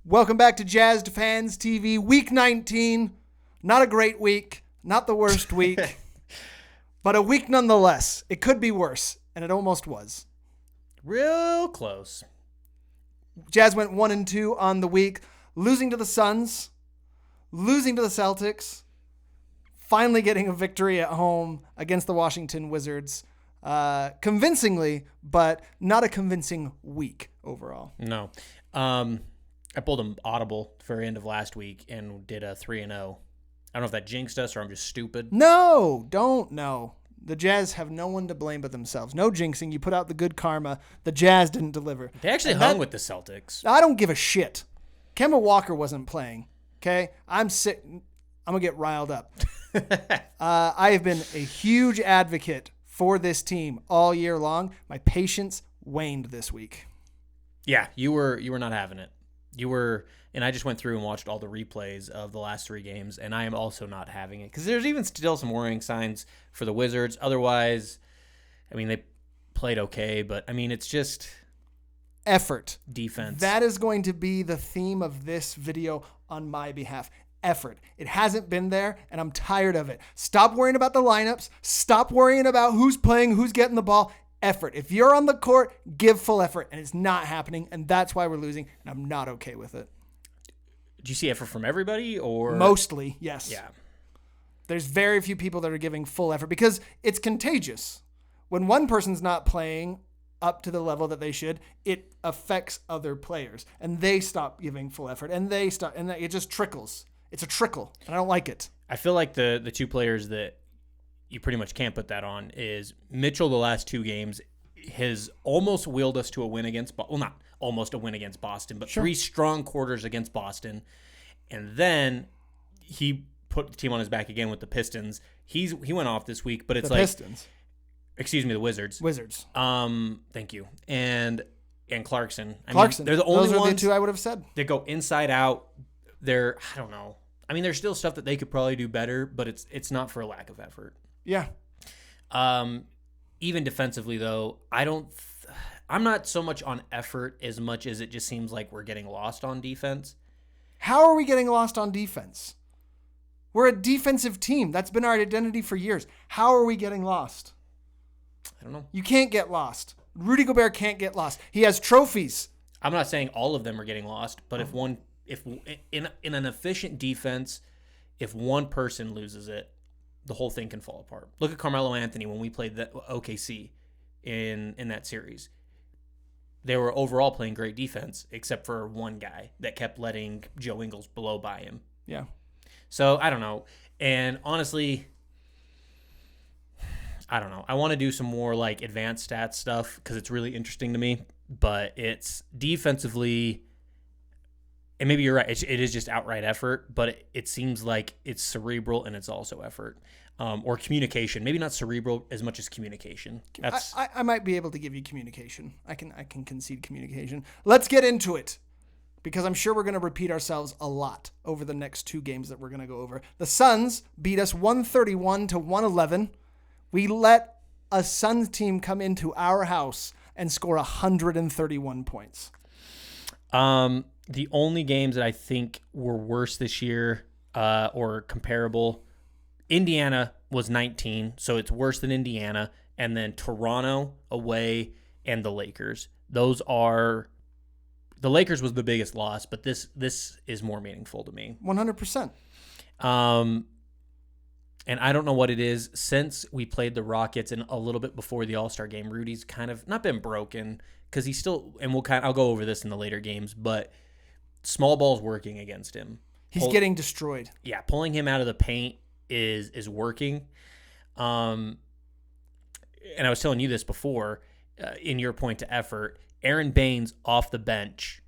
Welcome back to Jazzed Fans TV, week 19. Not a great week, not the worst week, but a week nonetheless. It could be worse, and it almost was. Real close. Jazz went 1-2 on the week, losing to the Suns, losing to the Celtics, finally getting a victory at home against the Washington Wizards. Convincingly, but not a convincing week overall. No. I pulled an audible for the end of last week and did a 3-0. I don't know if that jinxed us or I'm just stupid. No, don't know. The Jazz have no one to blame but themselves. No jinxing. You put out the good karma. The Jazz didn't deliver. They actually hung with the Celtics. I don't give a shit. Kemba Walker wasn't playing. Okay? I'm sick. I'm going to get riled up. I have been a huge advocate for this team all year long. My patience waned this week. Yeah, you were not having it. You were, and I just went through and watched all the replays of the last three games, and I am also not having it because there's even still some worrying signs for the Wizards. Otherwise, I mean, they played okay, but I mean, it's just effort. Defense. That is going to be the theme of this video on my behalf. Effort. It hasn't been there, and I'm tired of it. Stop worrying about the lineups. Stop worrying about who's playing, who's getting the ball. Effort. If you're on the court, give full effort, and it's not happening, and that's why we're losing, and I'm not okay with it. Do you see effort from everybody, or mostly? Yes. Yeah. There's very few people that are giving full effort because it's contagious. When one person's not playing up to the level that they should, it affects other players, and they stop giving full effort, and it just trickles. It's a trickle, and I don't like it. I feel like the two players that you pretty much can't put that on is Mitchell. The last two games has almost willed us to a win against, well, not almost a win against Boston, but three strong quarters against Boston. And then he put the team on his back again with the Pistons. He went off this week, but it's the Pistons. Excuse me, the Wizards. Thank you. And Clarkson. I mean, they're the only ones. Those are the two I would have said. They go inside out. I don't know. I mean, there's still stuff that they could probably do better, but it's not for a lack of effort. Yeah. Even defensively, though, I'm not so much on effort as much as it just seems like we're getting lost on defense. How are we getting lost on defense? We're a defensive team. That's been our identity for years. How are we getting lost? I don't know. You can't get lost. Rudy Gobert can't get lost. He has trophies. I'm not saying all of them are getting lost, but if in an efficient defense, if one person loses it, the whole thing can fall apart. Look at Carmelo Anthony when we played the OKC in that series. They were overall playing great defense, except for one guy that kept letting Joe Ingles blow by him. Yeah. So, I don't know. And honestly, I don't know. I want to do some more like advanced stats stuff because it's really interesting to me. But it's defensively, and maybe you're right, it is just outright effort, but it seems like it's cerebral and it's also effort. Or communication. Maybe not cerebral as much as communication. I might be able to give you communication. I can concede communication. Let's get into it because I'm sure we're going to repeat ourselves a lot over the next two games that we're going to go over. The Suns beat us 131-111. We let a Suns team come into our house and score 131 points. The only games that I think were worse this year or comparable, Indiana was 19, so it's worse than Indiana, and then Toronto away and the Lakers. The Lakers was the biggest loss, but this is more meaningful to me. 100%. And I don't know what it is. Since we played the Rockets and a little bit before the All-Star game, Rudy's kind of not been broken because he's still, and I'll go over this in the later games, but small ball's working against him. He's getting destroyed. Yeah, pulling him out of the paint is working. And I was telling you this before, in your point to effort, Aaron Baines off the bench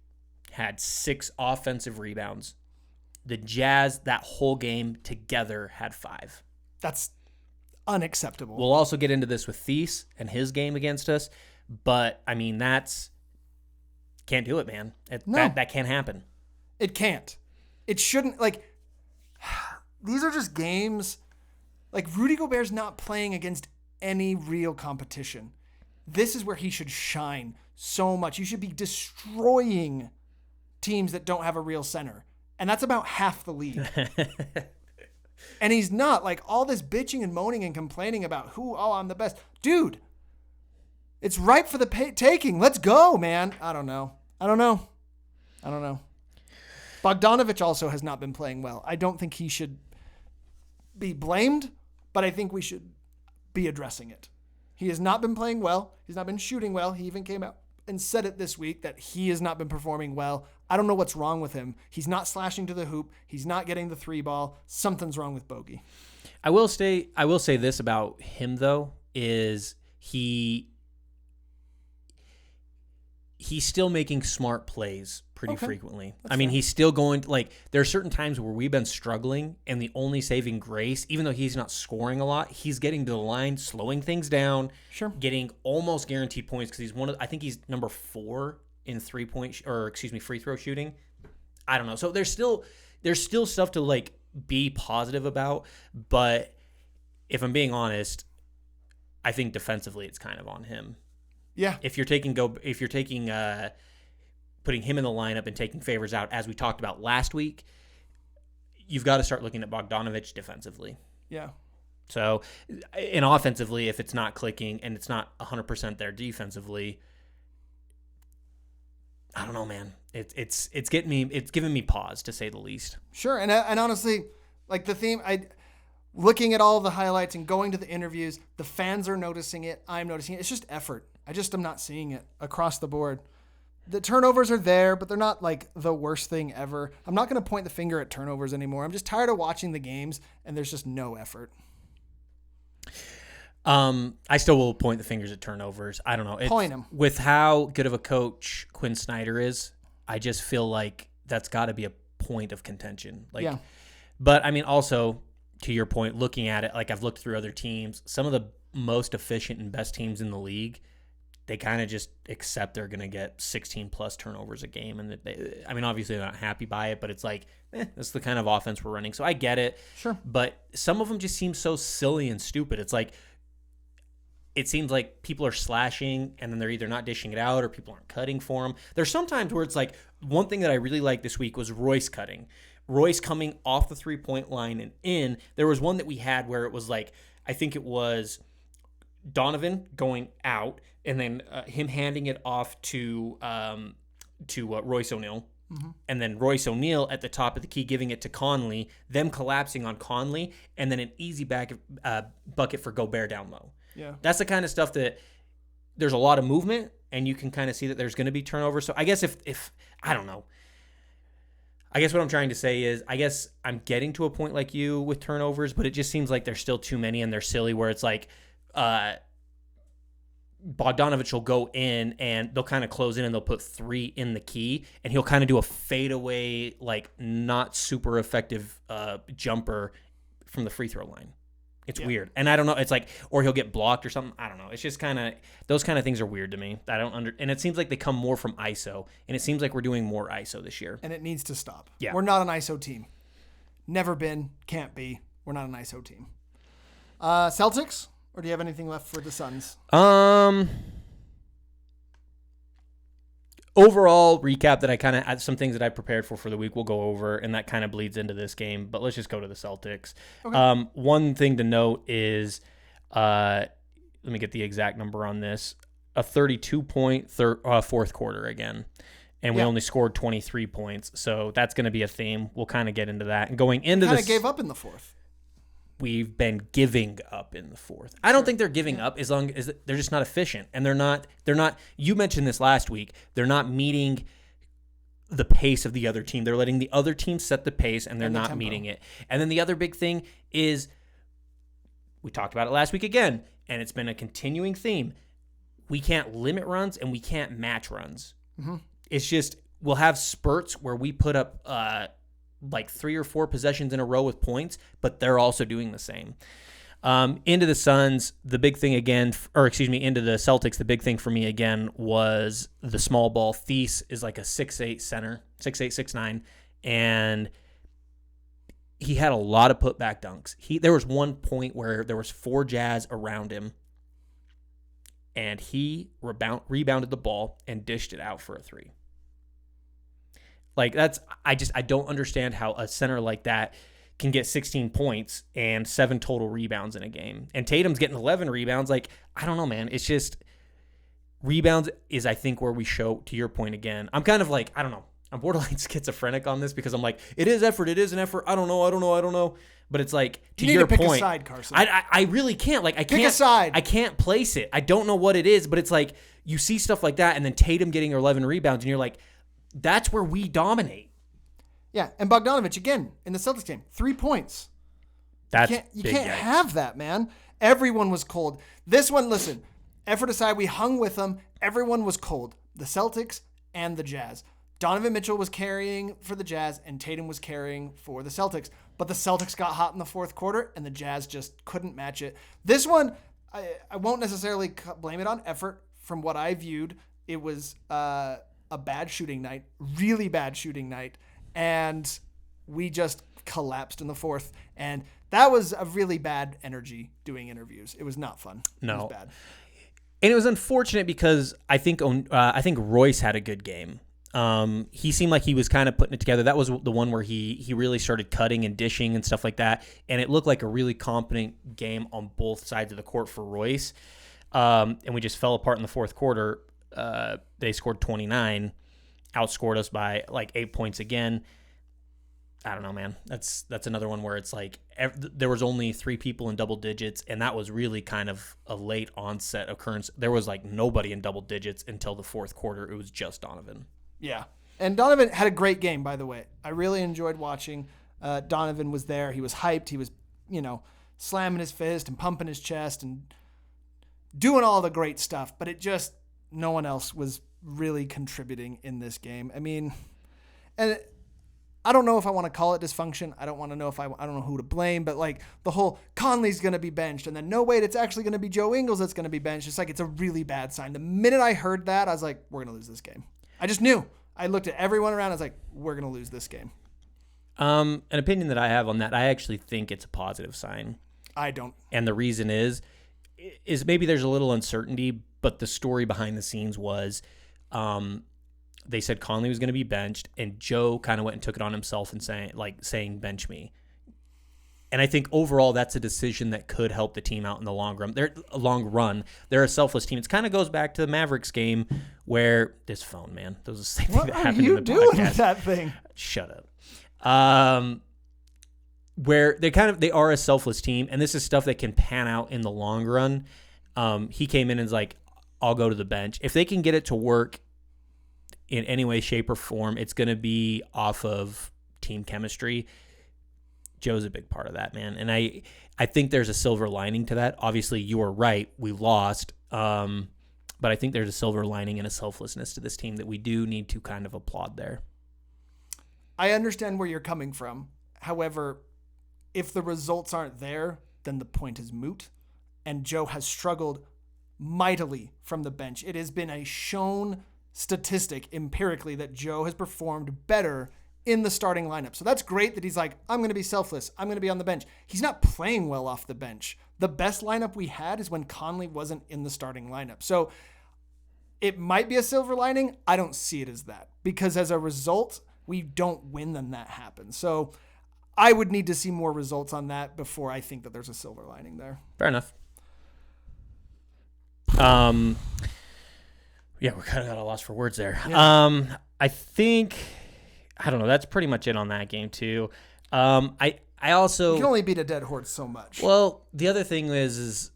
had 6 offensive rebounds. The Jazz, that whole game together, had 5. That's unacceptable. We'll also get into this with Thies and his game against us, but I mean, can't do it, man. That can't happen. It can't. It shouldn't. These are just games. Rudy Gobert's not playing against any real competition. This is where he should shine so much. You should be destroying teams that don't have a real center. And that's about half the league. And he's not. Like, all this bitching and moaning and complaining about I'm the best. Dude, it's ripe for the taking. Let's go, man. I don't know. Bogdanovic also has not been playing well. I don't think he should be blamed, but I think we should be addressing it. He has not been playing well. He's not been shooting well. He even came out and said it this week that he has not been performing well. I don't know what's wrong with him. He's not slashing to the hoop. He's not getting the 3 ball. Something's wrong with Bogey. I will say this about him, though, is he's still making smart plays pretty frequently. I mean, he's still going to, like, there are certain times where we've been struggling, and the only saving grace, even though he's not scoring a lot, he's getting to the line, slowing things down, getting almost guaranteed points, because I think he's number 4 in free throw shooting. I don't know. So there's still stuff to, like, be positive about, but if I'm being honest, I think defensively it's kind of on him. Yeah. If you're putting him in the lineup and taking Favors out, as we talked about last week, you've got to start looking at Bogdanovic defensively. Yeah. So, and offensively, if it's not clicking and it's not 100% there defensively, I don't know, man. It's giving me pause, to say the least. Sure, and honestly, like, the theme, looking at all the highlights and going to the interviews, the fans are noticing it. I'm noticing it. It's just effort. I just am not seeing it across the board. The turnovers are there, but they're not, like, the worst thing ever. I'm not going to point the finger at turnovers anymore. I'm just tired of watching the games, and there's just no effort. I still will point the fingers at turnovers. I don't know. Point them. With how good of a coach Quinn Snyder is, I just feel like that's got to be a point of contention. Like, yeah. But, I mean, also, to your point, looking at it, like, I've looked through other teams, some of the most efficient and best teams in the league, they kind of just accept they're going to get 16-plus turnovers a game. And I mean, obviously they're not happy by it, but it's like, that's the kind of offense we're running. So I get it. Sure. But some of them just seem so silly and stupid. It's like, it seems like people are slashing, and then they're either not dishing it out or people aren't cutting for them. There's some times where it's like, one thing that I really liked this week was Royce cutting. Royce coming off the three-point line and in. There was one that we had where it was like, I think it was Donovan going out, and then him handing it off to Royce O'Neal, and then Royce O'Neal at the top of the key giving it to Conley, them collapsing on Conley, and then an easy bucket for Gobert down low. Yeah, that's the kind of stuff that there's a lot of movement, and you can kind of see that there's going to be turnover. So I guess if I don't know. I guess what I'm trying to say is, I guess I'm getting to a point like you with turnovers, but it just seems like there's still too many and they're silly, where it's like Bogdanovic will go in and they'll kind of close in and they'll put 3 in the key, and he'll kind of do a fadeaway, like, not super effective jumper from the free throw line. It's weird. And I don't know, it's like, or he'll get blocked or something. I don't know. It's just kind of, those kind of things are weird to me. And it seems like they come more from ISO, and it seems like we're doing more ISO this year. And it needs to stop. Yeah. We're not an ISO team. Never been, can't be. We're not an ISO team. Celtics, or do you have anything left for the Suns? Overall recap that I kind of, some things that I prepared for the week we'll go over, and that kind of bleeds into this game, but let's just go to the Celtics. Okay. One thing to note is, let me get the exact number on this, a 32-point fourth quarter again, and we only scored 23 points, so that's going to be a theme. We'll kind of get into that. And going into this, kind of gave up in the fourth. We've been giving up in the fourth. I don't think they're giving up, as long as they're just not efficient. And they're not, you mentioned this last week, they're not meeting the pace of the other team. They're letting the other team set the pace, and they're not meeting it. And then the other big thing is, we talked about it last week again, and it's been a continuing theme. We can't limit runs and we can't match runs. Mm-hmm. It's just, we'll have spurts where we put up like 3 or 4 possessions in a row with points, but they're also doing the same. Into the Suns, the big thing again, into the Celtics, the big thing for me again was the small ball. Thies is like a 6'8" center, 6'8", 6'9", and he had a lot of putback dunks. There was one point where there was 4 Jazz around him, and he rebounded the ball and dished it out for a 3. Like I don't understand how a center like that can get 16 points and 7 total rebounds in a game. And Tatum's getting 11 rebounds. Like, I don't know, man. It's just rebounds is, I think, where we show, to your point again. I'm kind of like, I don't know. I'm borderline schizophrenic on this because I'm like, it is effort. It is an effort. I don't know. But it's like, to your point, pick a side, Carson. I really can't. Like, I can't pick a side. I can't place it. I don't know what it is, but it's like you see stuff like that, and then Tatum getting 11 rebounds, and you're like, that's where we dominate. Yeah, and Bogdanović again in the Celtics game, 3 points. You can't have that, man. Everyone was cold. This one, listen, effort aside, we hung with them. Everyone was cold. The Celtics and the Jazz. Donovan Mitchell was carrying for the Jazz, and Tatum was carrying for the Celtics. But the Celtics got hot in the fourth quarter, and the Jazz just couldn't match it. This one, I won't necessarily blame it on effort. From what I viewed, it was a bad shooting night, really bad shooting night, and we just collapsed in the fourth. And that was a really bad energy doing interviews. It was not fun. No. It was bad. And it was unfortunate because I think Royce had a good game. He seemed like he was kind of putting it together. That was the one where he really started cutting and dishing and stuff like that. And it looked like a really competent game on both sides of the court for Royce. And we just fell apart in the fourth quarter. They scored 29, outscored us by like 8 points again. I don't know, man. That's another one where it's like there was only 3 people in double digits, and that was really kind of a late onset occurrence. There was like nobody in double digits until the fourth quarter. It was just Donovan. Yeah. And Donovan had a great game, by the way. I really enjoyed watching. Donovan was there. He was hyped. He was, slamming his fist and pumping his chest and doing all the great stuff. But no one else was really contributing in this game. I mean, and I don't know if I want to call it dysfunction. I don't want to know I don't know who to blame, but like the whole Conley's going to be benched and then no, wait, it's actually going to be Joe Ingles that's going to be benched. It's like, it's a really bad sign. The minute I heard that, I was like, we're going to lose this game. I just knew. I looked at everyone around. I was like, we're going to lose this game. An opinion that I have on that, I actually think it's a positive sign. I don't. And the reason is maybe there's a little uncertainty, but the story behind the scenes was they said Conley was going to be benched, and Joe kind of went and took it on himself and saying bench me. And I think overall that's a decision that could help the team out in the long run. They're a selfless team. It kind of goes back to the Mavericks game where this phone, man, that was the same thing that happened in the podcast. What are you doing with that thing? Shut up. Where they are a selfless team, and this is stuff that can pan out in the long run. He came in and was like, I'll go to the bench. If they can get it to work in any way, shape, or form, it's going to be off of team chemistry. Joe's a big part of that, man. And I think there's a silver lining to that. Obviously, you are right. We lost. But I think there's a silver lining and a selflessness to this team that we do need to kind of applaud there. I understand where you're coming from. However, if the results aren't there, then the point is moot. And Joe has struggled mightily from the bench. It has been a shown statistic empirically that Joe has performed better in the starting lineup. So that's great that he's like, I'm going to be selfless. I'm going to be on the bench. He's not playing well off the bench. The best lineup we had is when Conley wasn't in the starting lineup. So it might be a silver lining. I don't see it as that, because as a result, we don't win when that happens. So I would need to see more results on that before I think that there's a silver lining there. Fair enough. Yeah, we're kind of at a loss for words there. Yeah. I think, I don't know. That's pretty much it on that game too. I also, you can only beat a dead horse so much. Well, the other thing is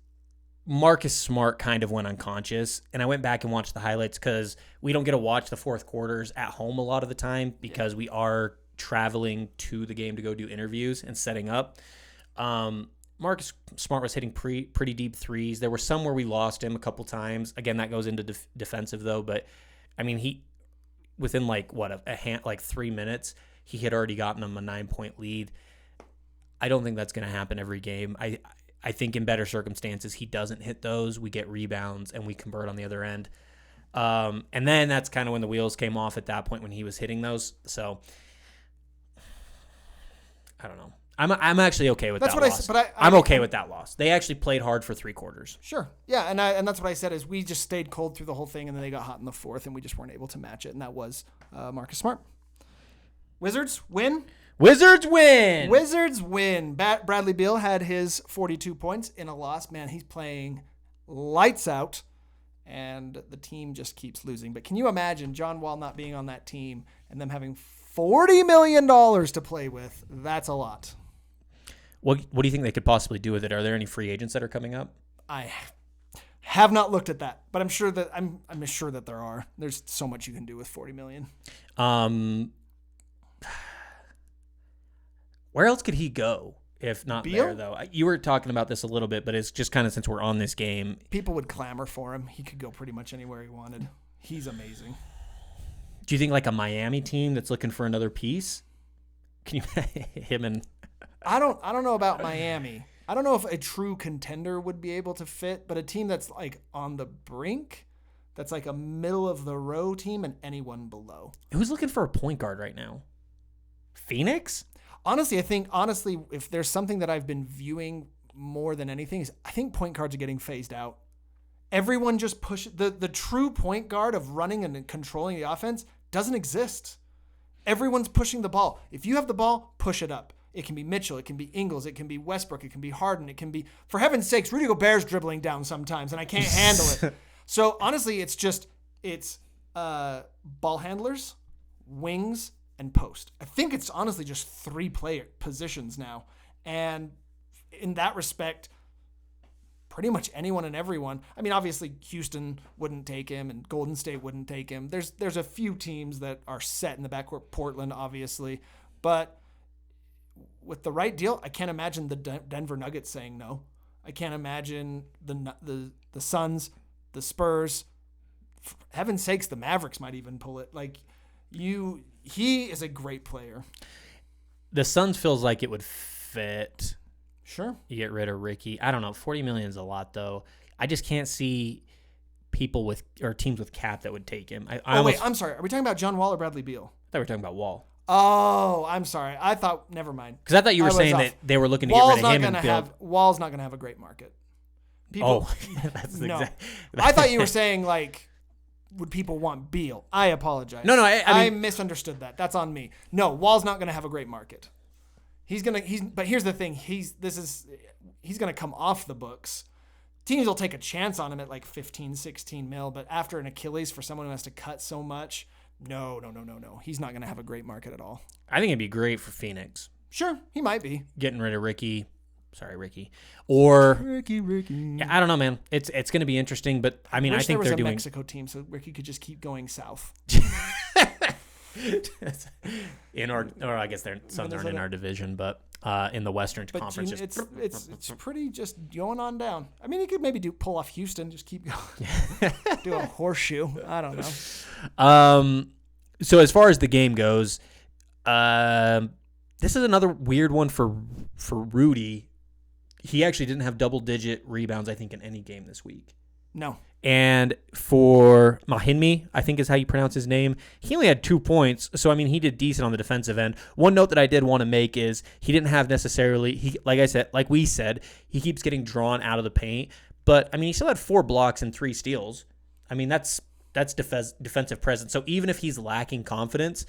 Marcus Smart kind of went unconscious, and I went back and watched the highlights because we don't get to watch the fourth quarters at home a lot of the time because we are traveling to the game to go do interviews and setting up. Marcus Smart was hitting pretty deep threes. There were some where we lost him a couple times. Again, that goes into defensive though. But I mean, he within like 3 minutes, he had already gotten them a 9-point lead. I don't think that's going to happen every game. I think in better circumstances, he doesn't hit those. We get rebounds and we convert on the other end. And then that's kind of when the wheels came off at that point when he was hitting those. So I don't know. I'm actually okay with that loss. I'm okay with that loss. They actually played hard for 3 quarters. Sure. Yeah, and that's what I said is we just stayed cold through the whole thing, and then they got hot in the fourth, and we just weren't able to match it, and that was Marcus Smart. Wizards win. Wizards win. Wizards win. Bradley Beal had his 42 points in a loss. Man, he's playing lights out, and the team just keeps losing. But can you imagine John Wall not being on that team and them having $40 million to play with? That's a lot. What do you think they could possibly do with it? Are there any free agents that are coming up? I have not looked at that, but I'm sure that there are. There's so much you can do with $40 million. Where else could he go if not Beal? there, though? You were talking about this a little bit, but it's just kind of since we're on this game. People would clamor for him. He could go pretty much anywhere he wanted. He's amazing. Do you think like a Miami team that's looking for another piece? Can you him and? I don't know about Miami. I don't know if a true contender would be able to fit, but a team that's like on the brink, that's like a middle of the row team, and anyone below. Who's looking for a point guard right now? Phoenix? Honestly, if there's something that I've been viewing more than anything is I think point guards are getting phased out. Everyone just pushes the true point guard of running and controlling the offense doesn't exist. Everyone's pushing the ball. If you have the ball, push it up. It can be Mitchell, it can be Ingles, it can be Westbrook, it can be Harden, it can be, for heaven's sakes, Rudy Gobert's dribbling down sometimes and I can't handle it. So honestly, it's ball handlers, wings, and post. I think it's honestly just 3 player positions now. And in that respect, pretty much anyone and everyone. I mean, obviously Houston wouldn't take him and Golden State wouldn't take him. There's a few teams that are set in the backcourt, Portland obviously, but with the right deal, I can't imagine the Denver Nuggets saying no. I can't imagine the Suns, the Spurs, for heaven's sakes, the Mavericks might even pull it. He is a great player. The Suns feels like it would fit. Sure. You get rid of Ricky. I don't know. $40 million is a lot, though. I just can't see people teams with cap that would take him. Wait, I'm sorry. Are we talking about John Wall or Bradley Beal? I thought we were talking about Wall. Oh, I'm sorry. I thought, never mind. Because I thought you were saying that they were looking to get rid of him and build. Wall's not going to have a great market. That's no. exact. I thought you were saying, would people want Beal? I apologize. No, I misunderstood that. That's on me. No, Wall's not going to have a great market. But here's the thing. He's going to come off the books. Teams will take a chance on him at 15, 16 mil, but after an Achilles for someone who has to cut so much, no. He's not going to have a great market at all. I think it'd be great for Phoenix. Sure, he might be. Getting rid of Ricky. Sorry, Ricky. Or Ricky. Yeah, I don't know, man. It's going to be interesting, but I mean, I think they're doing a Mexico team so Ricky could just keep going south. I guess their Suns aren't in our division, but in the Western Conference, it's pretty just going on down. I mean, he could maybe pull off Houston, just keep going, do a horseshoe. I don't know. So as far as the game goes, this is another weird one for Rudy. He actually didn't have double-digit rebounds, I think, in any game this week. No. And for Mahinmi, I think is how you pronounce his name, he only had 2 points. So, I mean, he did decent on the defensive end. One note that I did want to make is he didn't have necessarily, like we said, he keeps getting drawn out of the paint. But, I mean, he still had 4 blocks and 3 steals. I mean, that's defensive presence. So even if he's lacking confidence,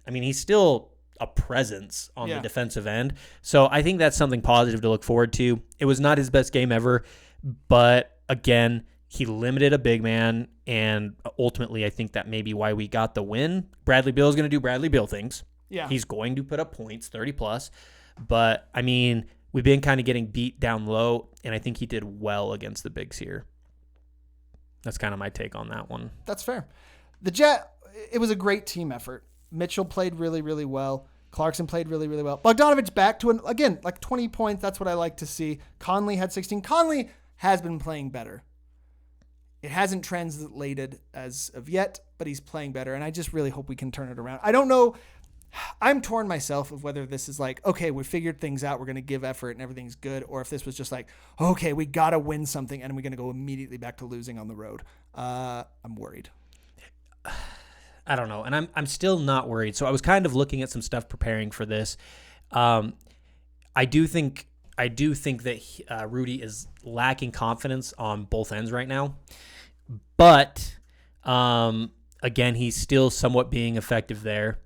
I mean, he's still a presence on the defensive end. So I think that's something positive to look forward to. It was not his best game ever, but again, he limited a big man, and ultimately I think that may be why we got the win. Bradley Beal is going to do Bradley Beal things. Yeah. He's going to put up points, 30 plus. But I mean, we've been kind of getting beat down low, and I think he did well against the bigs here. That's kind of my take on that one. That's fair. It was a great team effort. Mitchell played really, really well. Clarkson played really, really well. Bogdanovich back to 20 points. That's what I like to see. Conley had 16. Conley has been playing better. It hasn't translated as of yet, but he's playing better, and I just really hope we can turn it around. I don't know. I'm torn myself of whether this is okay, we figured things out, we're going to give effort and everything's good, or if this was just okay, we got to win something, and we're going to go immediately back to losing on the road. I'm worried. I don't know, and I'm still not worried. So I was kind of looking at some stuff preparing for this. I do think that Rudy is lacking confidence on both ends right now, but again, he's still somewhat being effective there.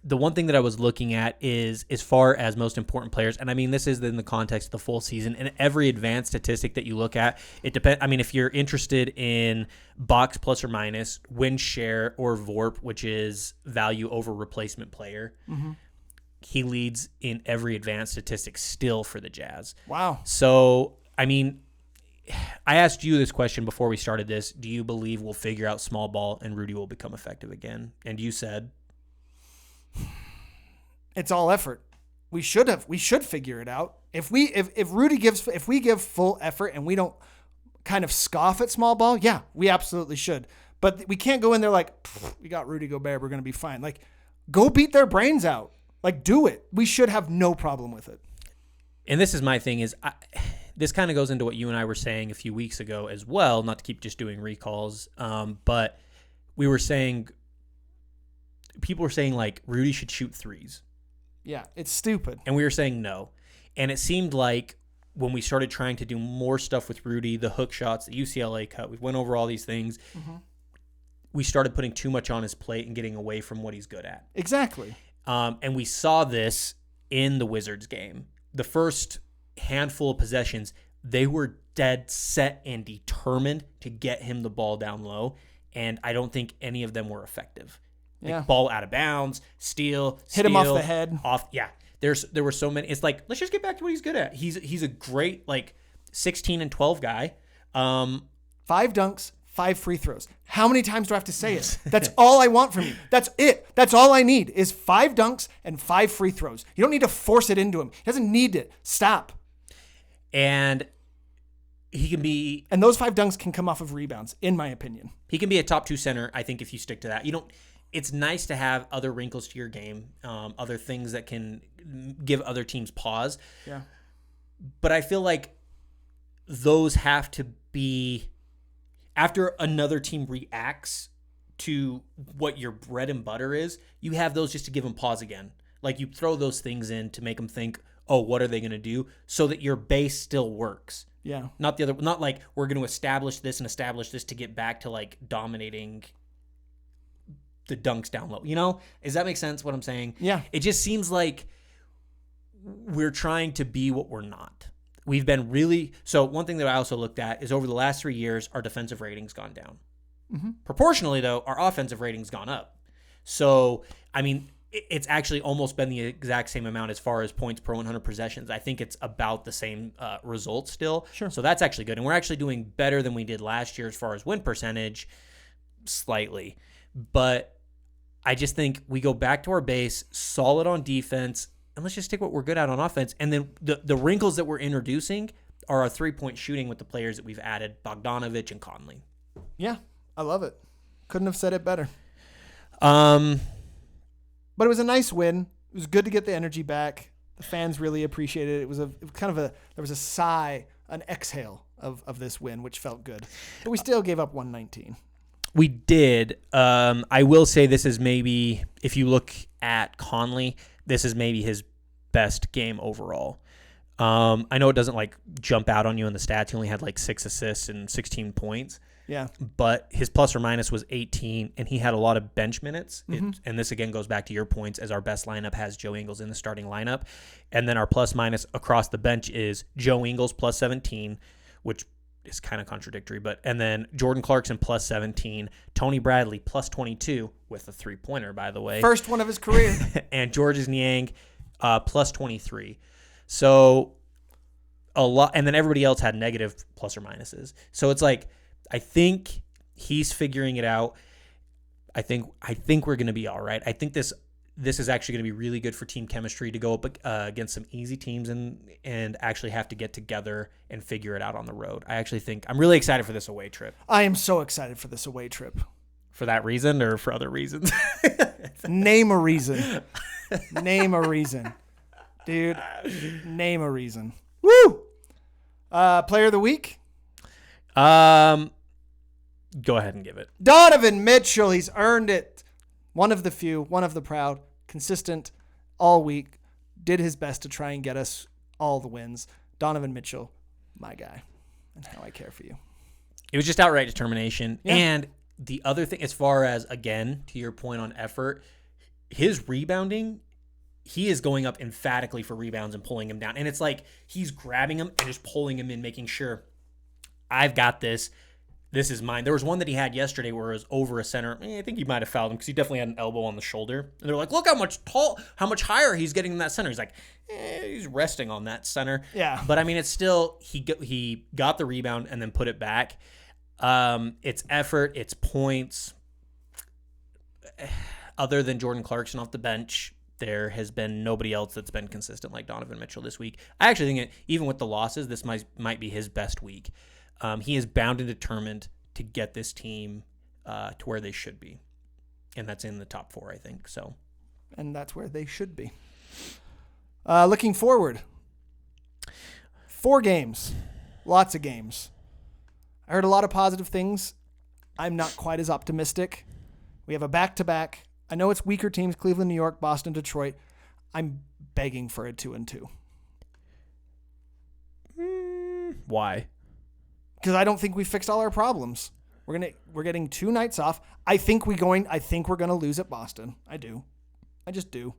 The one thing that I was looking at is as far as most important players, and I mean, this is in the context of the full season, and every advanced statistic that you look at, it depends. I mean, if you're interested in box plus or minus, win share, or VORP, which is value over replacement player, he leads in every advanced statistic still for the Jazz. Wow. So, I mean, I asked you this question before we started this. Do you believe we'll figure out small ball and Rudy will become effective again? And you said... It's all effort. We should figure it out. If we give full effort and we don't kind of scoff at small ball, yeah, we absolutely should. But we can't go in there like, we got Rudy Gobert, we're going to be fine. Like, go beat their brains out. Like, do it. We should have no problem with it. And this is my thing is, this kind of goes into what you and I were saying a few weeks ago as well, not to keep just doing recalls, but we were saying, people were saying like Rudy should shoot threes. Yeah, it's stupid. And we were saying no. And it seemed like when we started trying to do more stuff with Rudy, the hook shots, the UCLA cut, we went over all these things. We started putting too much on his plate and getting away from what he's good at. Exactly. And we saw this in the Wizards game. The first handful of possessions, they were dead set and determined to get him the ball down low. And I don't think any of them were effective. Like ball out of bounds, steal, hit him off the head. There were so many. It's like, let's just get back to what he's good at. He's a great like 16 and 12 guy. 5 dunks, 5 free throws. How many times do I have to say it? That's all I want from you. That's it. That's all I need is 5 dunks and 5 free throws. You don't need to force it into him. He doesn't need it. Stop. And he can be... And those 5 dunks can come off of rebounds, in my opinion. He can be a top 2 center, I think, if you stick to that. You don't... It's nice to have other wrinkles to your game, other things that can give other teams pause. Yeah. But I feel like those have to be... After another team reacts to what your bread and butter is, you have those just to give them pause again. Like you throw those things in to make them think, oh, what are they going to do? So that your base still works. Yeah. Not like we're going to establish this to get back to like dominating the dunks down low. You know, does that make sense what I'm saying? Yeah. It just seems like we're trying to be what we're not. We've been really... So one thing that I also looked at is over the last 3 years, our defensive rating's gone down. Proportionally, though, our offensive rating's gone up. So, I mean, it's actually almost been the exact same amount as far as points per 100 possessions. I think it's about the same result still. Sure. So that's actually good. And we're actually doing better than we did last year as far as win percentage, slightly. But I just think we go back to our base, solid on defense, and let's just take what we're good at on offense. And then the wrinkles that we're introducing are our 3-point shooting with the players that we've added, Bogdanovich and Conley. Yeah, I love it. Couldn't have said it better. But it was a nice win. It was good to get the energy back. The fans really appreciated it. It was there was a sigh, an exhale of this win, which felt good. But we still gave up 119. We did. I will say this is maybe, if you look at Conley, this is maybe his best game overall. I know it doesn't like jump out on you in the stats. He only had like 6 assists and 16 points. Yeah. But his plus or minus was 18, and he had a lot of bench minutes. And this, again, goes back to your points, as our best lineup has Joe Ingles in the starting lineup. And then our plus minus across the bench is Joe Ingles plus 17, which is kind of contradictory. And then Jordan Clarkson plus 17, Tony Bradley plus 22 with a 3-pointer, by the way. First one of his career. And Georges Niang plus 23. So a lot. And then everybody else had negative plus or minuses. So it's like, I think he's figuring it out. I think we're going to be all right. I think this is actually going to be really good for team chemistry to go up against some easy teams and actually have to get together and figure it out on the road. I actually think I'm really excited for this away trip. I am so excited for this away trip. For that reason or for other reasons? Name a reason. Name a reason. Dude, name a reason. Woo! Player of the week? Go ahead and give it. Donovan Mitchell. He's earned it. One of the few, one of the proud, consistent all week. Did his best to try and get us all the wins. Donovan Mitchell, my guy. And how I care for you. It was just outright determination. Yeah. And the other thing, as far as, again, to your point on effort, his rebounding, he is going up emphatically for rebounds and pulling him down. And it's like he's grabbing him and just pulling him in, making sure I've got this. This is mine. There was one that he had yesterday where it was over a center. I think he might have fouled him because he definitely had an elbow on the shoulder. And they're like, look how much higher he's getting than that center. He's like, he's resting on that center. Yeah. But I mean, it's still, he got the rebound and then put it back. It's effort, it's points. Other than Jordan Clarkson off the bench, there has been nobody else that's been consistent like Donovan Mitchell this week. I actually think even with the losses, this might be his best week. He is bound and determined to get this team to where they should be. And that's in the top 4, I think. So, and that's where they should be. Looking forward. 4 games. Lots of games. I heard a lot of positive things. I'm not quite as optimistic. We have a back-to-back. I know it's weaker teams, Cleveland, New York, Boston, Detroit. I'm begging for a 2-2. Why? Because I don't think we fixed all our problems. We're getting 2 nights off. I think we're gonna lose at Boston. I do. I just do.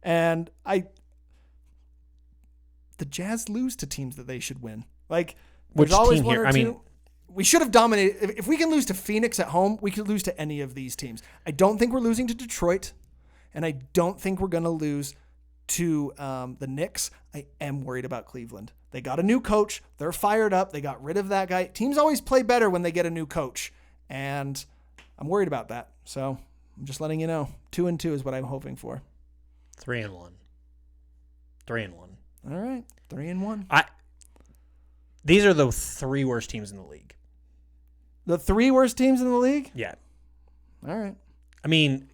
And the Jazz lose to teams that they should win. Like, which there's always team one here? or I two. mean, we should have dominated. If we can lose to Phoenix at home, we could lose to any of these teams. I don't think we're losing to Detroit, and I don't think we're going to lose to the Knicks. I am worried about Cleveland. They got a new coach. They're fired up. They got rid of that guy. Teams always play better when they get a new coach, and I'm worried about that. So I'm just letting you know. 2-2 is what I'm hoping for. 3-1. 3-1. All right, 3-1. These are the 3 worst teams in the league. The 3 worst teams in the league? Yeah. All right. I mean,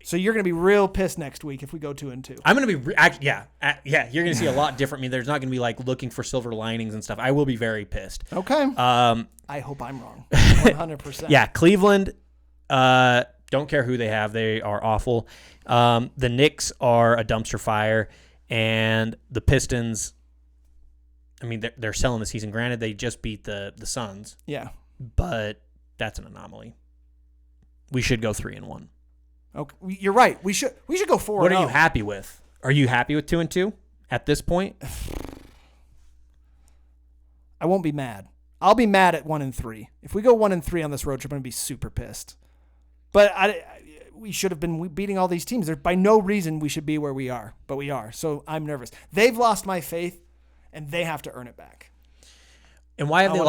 so you're going to be real pissed next week if we go 2-2. I'm going to be yeah. You're going to see a lot different. I mean, there's not going to be like looking for silver linings and stuff. I will be very pissed. Okay. I hope I'm wrong. 100%. Yeah, Cleveland. Don't care who they have. They are awful. The Knicks are a dumpster fire, and the Pistons. I mean, they're selling the season. Granted, they just beat the Suns. Yeah. But that's an anomaly. We should go 3-1. Okay, you're right. We should go 4-0. What are you happy with? Are you happy with 2-2 at this point? I won't be mad. I'll be mad at 1-3. If we go 1-3 on this road trip, I'm gonna be super pissed. But we should have been beating all these teams. There's by no reason we should be where we are, but we are. So I'm nervous. They've lost my faith, and they have to earn it back. And why have they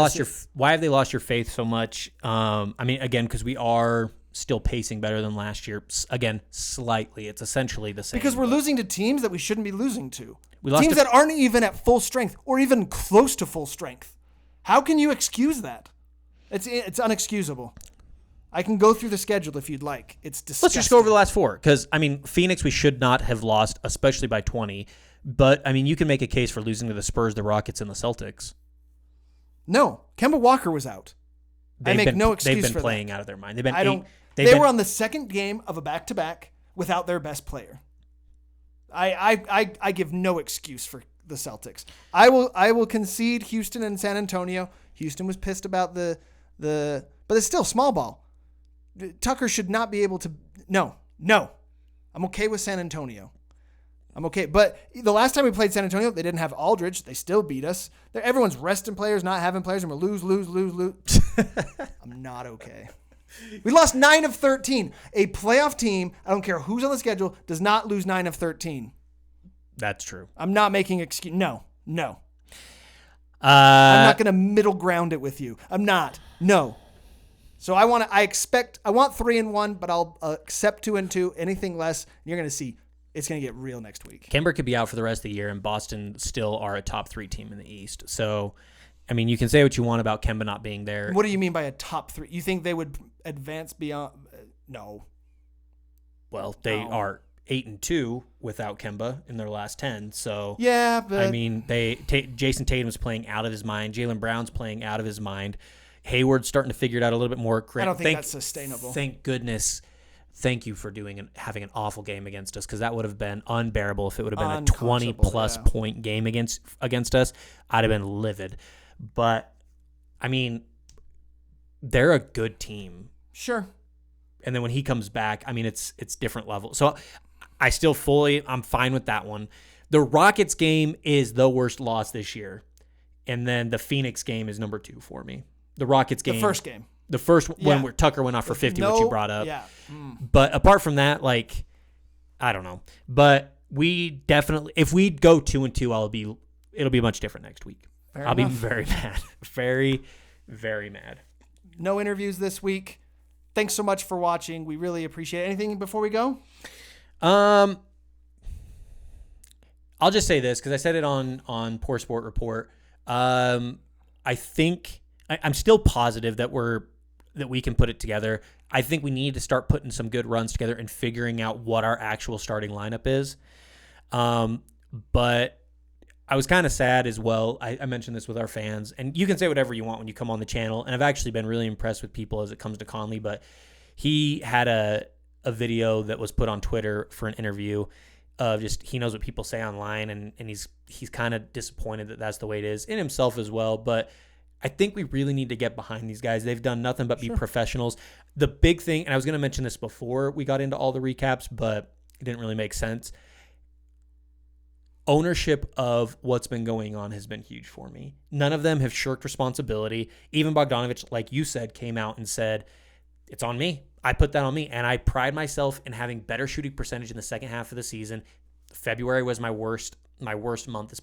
lost your faith so much? I mean, again, because we are still pacing better than last year. Again, slightly. It's essentially the same. Because we're losing to teams that we shouldn't be losing to. We lost teams that aren't even at full strength or even close to full strength. How can you excuse that? It's unexcusable. I can go through the schedule if you'd like. It's disgusting. Let's just go over the last 4. Because, I mean, Phoenix we should not have lost, especially by 20. But, I mean, you can make a case for losing to the Spurs, the Rockets, and the Celtics. No. Kemba Walker was out. I make no excuse for that. They've been playing out of their mind. They were on the second game of a back-to-back without their best player. I give no excuse for the Celtics. I will concede Houston and San Antonio. Houston was pissed about the but it's still small ball. Tucker should not be able to. No. I'm okay with San Antonio. I'm okay. But the last time we played San Antonio, they didn't have Aldridge. They still beat us. Everyone's resting players, not having players, and we're lose. I'm not okay. We lost 9 of 13. A playoff team, I don't care who's on the schedule, does not lose 9 of 13. That's true. I'm not making excuse. No. I'm not going to middle ground it with you. I'm not. No. So I want 3-1, but I'll accept 2-2. Anything less, you're going to see it's going to get real next week. Kemba could be out for the rest of the year, and Boston still are a top 3 team in the East. So, I mean, you can say what you want about Kemba not being there. What do you mean by a top 3? You think they would advance beyond? No. Well, they are 8-2 without Kemba in their last 10. So yeah, but I mean, Jason Tatum's playing out of his mind. Jaylen Brown's playing out of his mind. Hayward's starting to figure it out a little bit more. I don't think that's sustainable. Thank goodness. Thank you for having an awful game against us, because that would have been unbearable if it would have been a 20-plus point game against us. I'd have been livid. But, I mean, they're a good team. Sure. And then when he comes back, I mean, it's different level. So I'm fine with that one. The Rockets game is the worst loss this year. And then the Phoenix game is number 2 for me. The Rockets game. The first game. The first one where Tucker went off for 50, which you brought up. Yeah. But apart from that, like, I don't know. But we definitely, if we go 2-2, it'll be much different next week. I'll be very mad. Very, very mad. No interviews this week. Thanks so much for watching. We really appreciate it. Anything before we go? I'll just say this because I said it on Poor Sport Report. I think I'm still positive that we can put it together. I think we need to start putting some good runs together and figuring out what our actual starting lineup is. But I was kind of sad as well. I mentioned this with our fans, and you can say whatever you want when you come on the channel. And I've actually been really impressed with people as it comes to Conley, but he had a video that was put on Twitter for an interview of just, he knows what people say online, and he's kind of disappointed that that's the way it is in himself as well. But I think we really need to get behind these guys. They've done nothing but be professionals. The big thing, and I was going to mention this before we got into all the recaps, but it didn't really make sense. Ownership of what's been going on has been huge for me. None of them have shirked responsibility. Even Bogdanovich, like you said, came out and said, it's on me. I put that on me. And I pride myself in having better shooting percentage in the second half of the season. February was my worst month as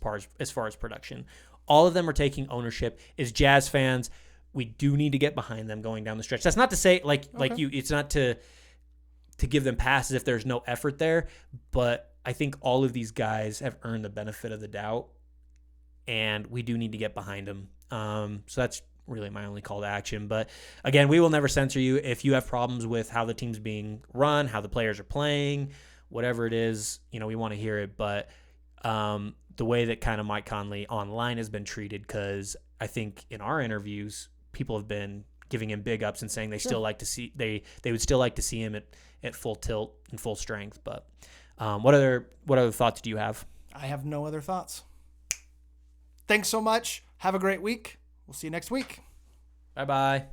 far as production. All of them are taking ownership. As Jazz fans, we do need to get behind them going down the stretch. That's not to say, like you, it's not to give them passes if there's no effort there, but I think all of these guys have earned the benefit of the doubt, and we do need to get behind them. So that's really my only call to action. But again, we will never censor you. If you have problems with how the team's being run, how the players are playing, whatever it is, we want to hear it. But the way that kind of Mike Conley online has been treated, because I think in our interviews, people have been giving him big ups and saying they still like to see they would still like to see him at full tilt and full strength. But what other thoughts do you have? I have no other thoughts. Thanks so much. Have a great week. We'll see you next week. Bye-bye.